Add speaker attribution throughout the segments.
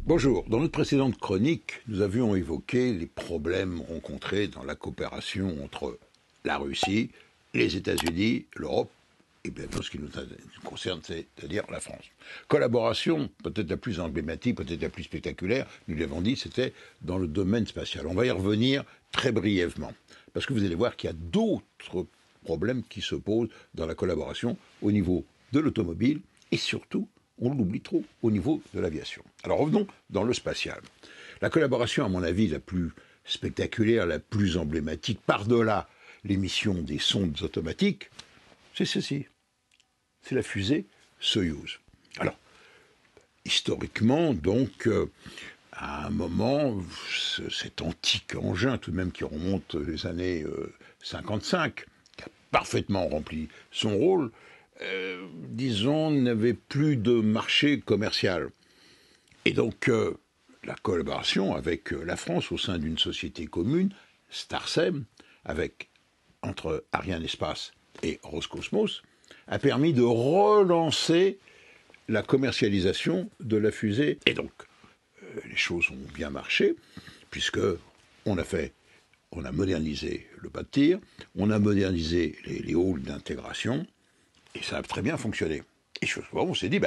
Speaker 1: Bonjour, dans notre précédente chronique, nous avions évoqué les problèmes rencontrés dans la coopération entre la Russie, les États-Unis, l'Europe, et bien tout ce qui nous concerne, c'est-à-dire la France. Collaboration, peut-être la plus emblématique, peut-être la plus spectaculaire, nous l'avons dit, c'était dans le domaine spatial. On va y revenir très brièvement, parce que vous allez voir qu'il y a d'autres problèmes qui se posent dans la collaboration au niveau de l'automobile et surtout, on l'oublie trop, au niveau de l'aviation. Alors revenons dans le spatial. La collaboration, à mon avis, la plus spectaculaire, la plus emblématique, par-delà l'émission des sondes automatiques, c'est ceci. C'est la fusée Soyouz. Alors, historiquement, donc, à un moment, cet antique engin, tout de même qui remonte les années 55, qui a parfaitement rempli son rôle, disons, n'avait plus de marché commercial. Et donc, la collaboration avec la France au sein d'une société commune, Starsem, entre Arianespace et Roscosmos, a permis de relancer la commercialisation de la fusée. Et donc, les choses ont bien marché, puisque on a modernisé le pas de tir, on a modernisé les halls d'intégration, et ça a très bien fonctionné. Et on s'est dit,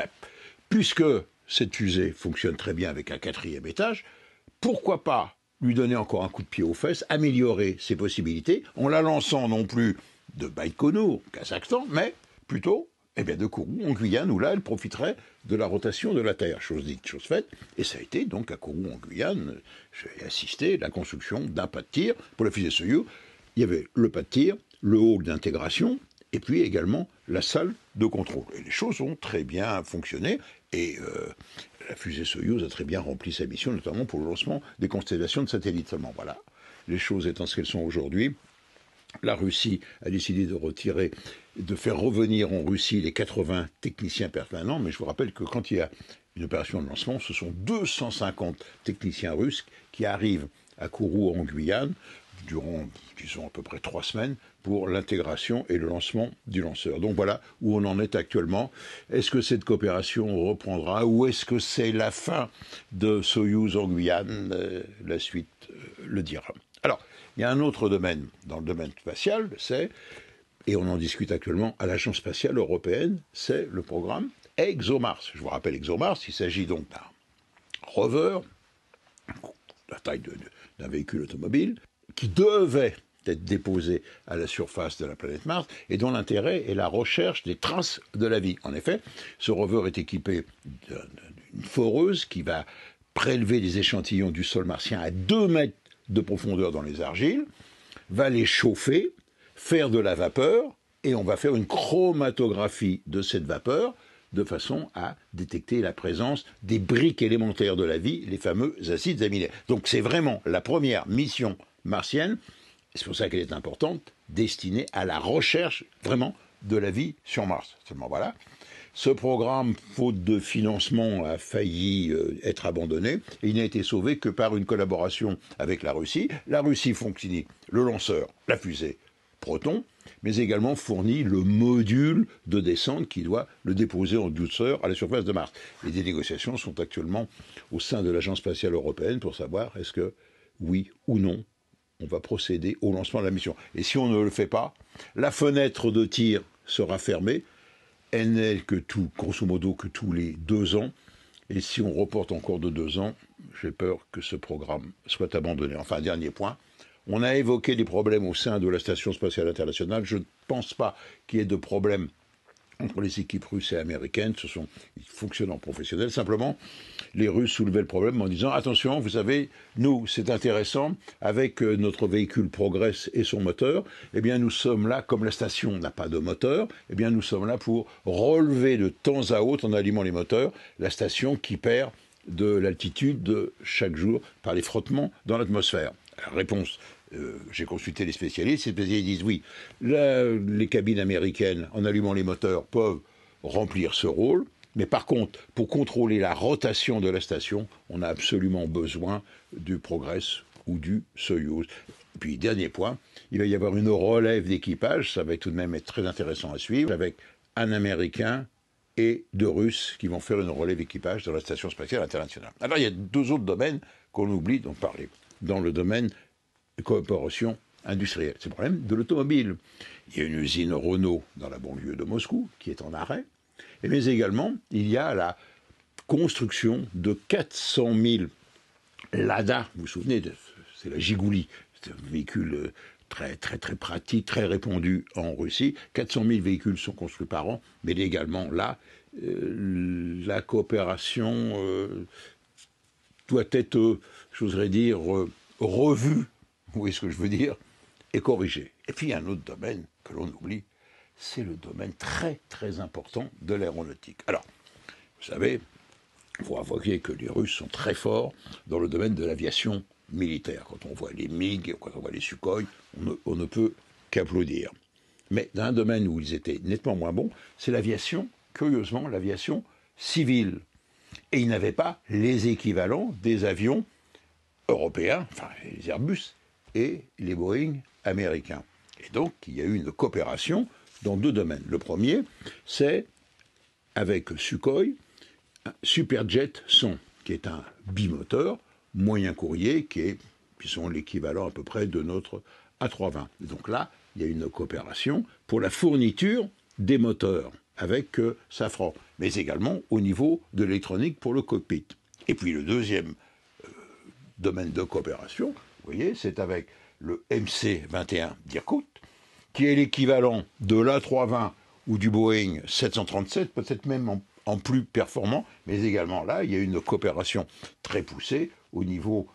Speaker 1: puisque cette fusée fonctionne très bien avec un 4e étage, pourquoi pas lui donner encore un coup de pied aux fesses, améliorer ses possibilités, en la lançant non plus de Baïkonour, Kazakhstan, mais plutôt de Kourou, en Guyane, où là, elle profiterait de la rotation de la Terre. Chose dite, chose faite. Et ça a été donc à Kourou, en Guyane, j'ai assisté à la construction d'un pas de tir pour la fusée Soyouz. Il y avait le pas de tir, le hall d'intégration, et puis également la salle de contrôle. Et les choses ont très bien fonctionné, et la fusée Soyouz a très bien rempli sa mission, notamment pour le lancement des constellations de satellites. Seulement voilà, les choses étant ce qu'elles sont aujourd'hui, la Russie a décidé de faire revenir en Russie les 80 techniciens permanents, mais je vous rappelle que quand il y a une opération de lancement, ce sont 250 techniciens russes qui arrivent à Kourou en Guyane, durant, disons, à peu près 3 semaines, pour l'intégration et le lancement du lanceur. Donc voilà où on en est actuellement. Est-ce que cette coopération reprendra ou est-ce que c'est la fin de Soyouz en Guyane? La suite le dira. Alors, il y a un autre domaine, dans le domaine spatial, et on en discute actuellement à l'Agence spatiale européenne, c'est le programme ExoMars. Je vous rappelle ExoMars, il s'agit donc d'un rover, la taille d'un véhicule automobile, qui devait être déposé à la surface de la planète Mars et dont l'intérêt est la recherche des traces de la vie. En effet, ce rover est équipé d'une foreuse qui va prélever des échantillons du sol martien à 2 mètres de profondeur dans les argiles, va les chauffer, faire de la vapeur, et on va faire une chromatographie de cette vapeur de façon à détecter la présence des briques élémentaires de la vie, les fameux acides aminés. Donc c'est vraiment la première mission martienne, c'est pour ça qu'elle est importante, destinée à la recherche vraiment de la vie sur Mars. Seulement voilà, ce programme, faute de financement, a failli être abandonné, et il n'a été sauvé que par une collaboration avec la Russie. La Russie fournit le lanceur, la fusée Proton, mais également fournit le module de descente qui doit le déposer en douceur à la surface de Mars. Et des négociations sont actuellement au sein de l'Agence spatiale européenne pour savoir est-ce que, oui ou non, on va procéder au lancement de la mission. Et si on ne le fait pas, la fenêtre de tir sera fermée. Elle n'est que grosso modo, que tous les 2 ans. Et si on reporte encore de 2 ans, j'ai peur que ce programme soit abandonné. Enfin, dernier point. On a évoqué des problèmes au sein de la Station spatiale internationale. Je ne pense pas qu'il y ait de problème entre les équipes russes et américaines. Ils fonctionnent en professionnel. Simplement, les Russes soulevaient le problème en disant « Attention, vous savez, nous, c'est intéressant, avec notre véhicule Progress et son moteur, eh bien, nous sommes là, comme la station n'a pas de moteur, eh bien, nous sommes là pour relever de temps à autre, en allumant les moteurs, la station qui perd de l'altitude de chaque jour par les frottements dans l'atmosphère. » La réponse, j'ai consulté les spécialistes disent oui, les cabines américaines, en allumant les moteurs, peuvent remplir ce rôle, mais par contre, pour contrôler la rotation de la station, on a absolument besoin du Progress ou du Soyouz. Puis, dernier point, il va y avoir une relève d'équipage, ça va tout de même être très intéressant à suivre, avec un Américain et 2 Russes qui vont faire une relève équipage dans la Station spatiale internationale. Alors il y a 2 autres domaines qu'on oublie d'en parler. Dans le domaine de coopération industrielle, c'est le problème de l'automobile. Il y a une usine Renault dans la banlieue de Moscou qui est en arrêt, mais également il y a la construction de 400 000 Lada, vous vous souvenez, c'est la Gigouli, c'est un véhicule très pratique, très répandu en Russie. 400 000 véhicules sont construits par an, mais également là, la coopération doit être, j'oserais dire, revue, vous voyez ce que je veux dire, et corrigée. Et puis il y a un autre domaine que l'on oublie, c'est le domaine très important de l'aéronautique. Alors, vous savez, il faut avouer que les Russes sont très forts dans le domaine de l'aviation militaire. Quand on voit les MiG, quand on voit les Sukhoi, on ne peut qu'applaudir. Mais dans un domaine où ils étaient nettement moins bons, c'est l'aviation, curieusement, l'aviation civile. Et ils n'avaient pas les équivalents des avions européens, enfin les Airbus et les Boeing américains. Et donc, il y a eu une coopération dans 2 domaines. Le premier, c'est avec Sukhoi, Superjet 100, qui est un bimoteur moyen courrier, qui sont l'équivalent à peu près de notre A320. Et donc là, il y a une coopération pour la fourniture des moteurs avec Safran, mais également au niveau de l'électronique pour le cockpit. Et puis le deuxième domaine de coopération, vous voyez, c'est avec le MC-21 d'Irkout, qui est l'équivalent de l'A320 ou du Boeing 737, peut-être même en plus performant, mais également là, il y a une coopération très poussée au niveau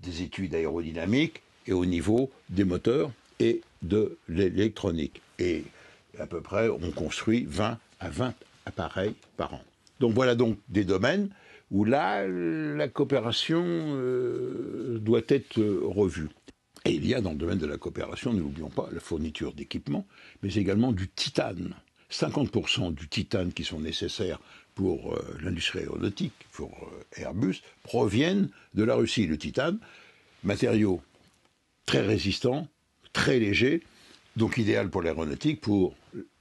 Speaker 1: des études aérodynamiques et au niveau des moteurs et de l'électronique. Et à peu près, on construit 20 à 20 appareils par an. Donc voilà donc des domaines où là, la coopération doit être revue. Et il y a dans le domaine de la coopération, ne l'oublions pas, la fourniture d'équipements, mais également du titane. 50% du titane qui sont nécessaires pour l'industrie aéronautique, pour Airbus, proviennent de la Russie. Le titane, matériau très résistant, très léger, donc idéal pour l'aéronautique, pour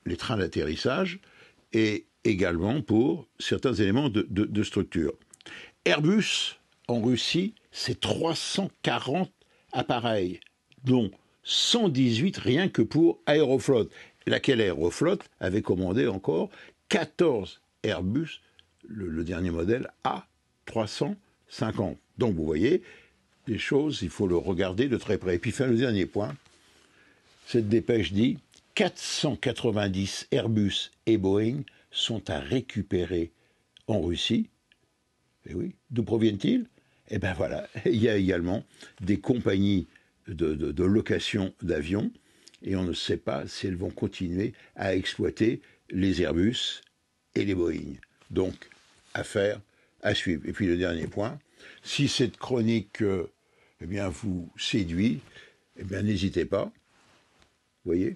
Speaker 1: les trains d'atterrissage et également pour certains éléments de structure. Airbus, en Russie, c'est 340 appareils, dont 118 rien que pour Aeroflot, laquelle Aeroflot avait commandé encore 14 Airbus, le dernier modèle A350. Donc vous voyez, les choses, il faut le regarder de très près. Et puis enfin, le dernier point, cette dépêche dit 490 Airbus et Boeing sont à récupérer en Russie. Et oui, d'où proviennent-ils? Eh bien voilà, il y a également des compagnies de location d'avions, et on ne sait pas si elles vont continuer à exploiter les Airbus et les Boeing. Donc, affaire à suivre. Et puis le dernier point, si cette chronique eh bien, vous séduit, eh bien n'hésitez pas. Vous voyez,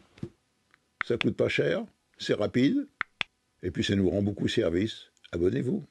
Speaker 1: ça coûte pas cher, c'est rapide, et puis ça nous rend beaucoup service. Abonnez-vous.